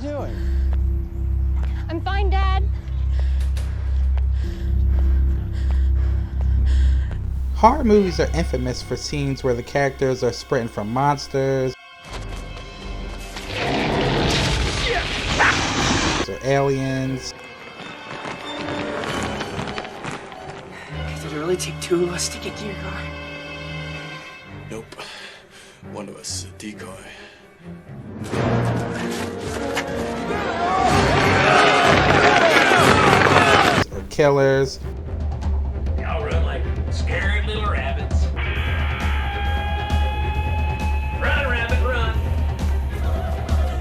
doing? I'm fine, Dad. Horror movies are infamous for scenes where the characters are sprinting from monsters or aliens. Did it really take two of us to get to your car? Nope. One of us is a decoy. Or killers. Y'all run like scared little rabbits. Run, rabbit, run.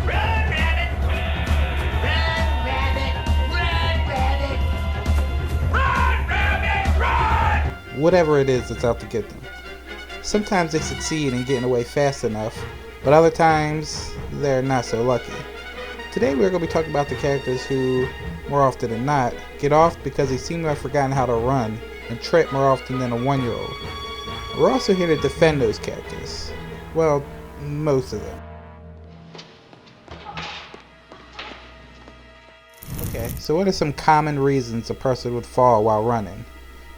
Run, rabbit. Run, rabbit. Run, rabbit. Run, rabbit, run! Whatever it is that's out to get them. Sometimes they succeed in getting away fast enough, but other times they're not so lucky. Today we're going to be talking about the characters who, more often than not, get off because they seem to have forgotten how to run and trip more often than a 1-year-old. We're also here to defend those characters. Well, most of them. Okay, so what are some common reasons a person would fall while running?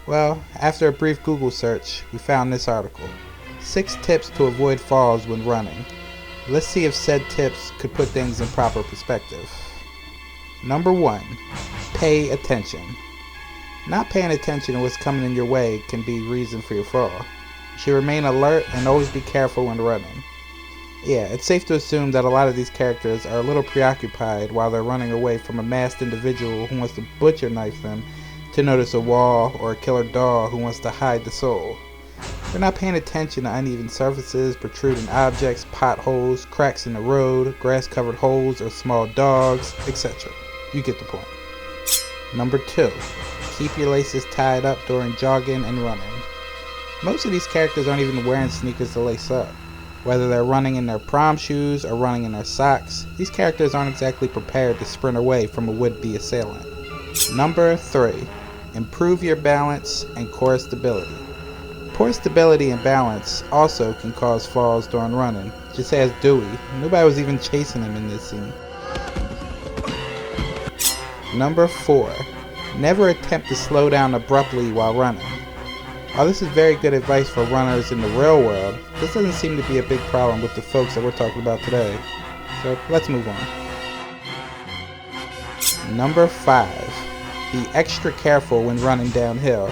Well, after a brief Google search, we found this article. 6 tips to avoid falls when running. Let's see if said tips could put things in proper perspective. Number 1. Pay attention. Not paying attention to what's coming in your way can be reason for your fall. You should remain alert and always be careful when running. Yeah, it's safe to assume that a lot of these characters are a little preoccupied while they're running away from a masked individual who wants to butcher knife them to notice a wall, or a killer dog who wants to hide the soul. They're not paying attention to uneven surfaces, protruding objects, potholes, cracks in the road, grass-covered holes, or small dogs, etc. You get the point. Number 2. Keep your laces tied up during jogging and running. Most of these characters aren't even wearing sneakers to lace up. Whether they're running in their prom shoes or running in their socks, these characters aren't exactly prepared to sprint away from a would-be assailant. Number 3. Improve your balance and core stability. Poor stability and balance also can cause falls during running. Just ask Dewey. Nobody was even chasing him in this scene. Number 4. Never attempt to slow down abruptly while running. While this is very good advice for runners in the real world, this doesn't seem to be a big problem with the folks that we're talking about today. So let's move on. Number 5. Be extra careful when running downhill.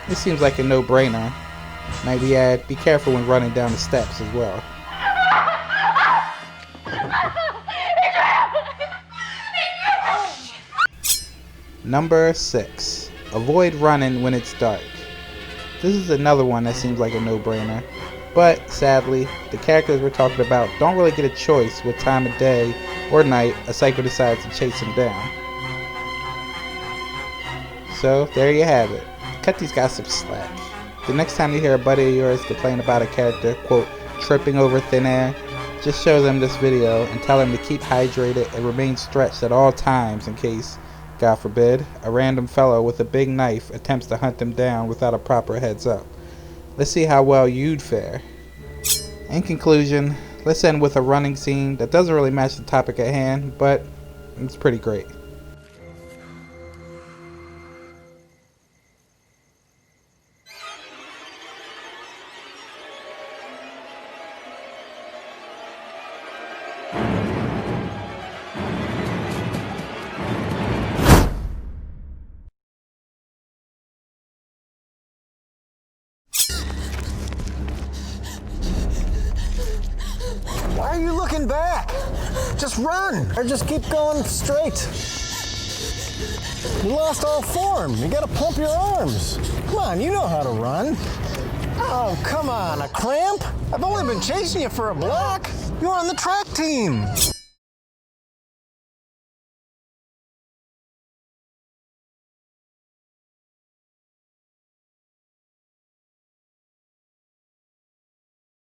This seems like a no-brainer. Might we add, be careful when running down the steps as well. Number 6. Avoid running when it's dark. This is another one that seems like a no-brainer. But, sadly, the characters we're talking about don't really get a choice what time of day or night a psycho decides to chase them down. So, there you have it. Cut these guys some slack. The next time you hear a buddy of yours complain about a character, quote, tripping over thin air, just show them this video and tell them to keep hydrated and remain stretched at all times in case, God forbid, a random fellow with a big knife attempts to hunt them down without a proper heads up. Let's see how well you'd fare. In conclusion, let's end with a running scene that doesn't really match the topic at hand, but it's pretty great. Why are you looking back? Just run, or just keep going straight. You lost all form. You gotta pump your arms. Come on, you know how to run. Oh, come on, a cramp? I've only been chasing you for a block. You're on the track team.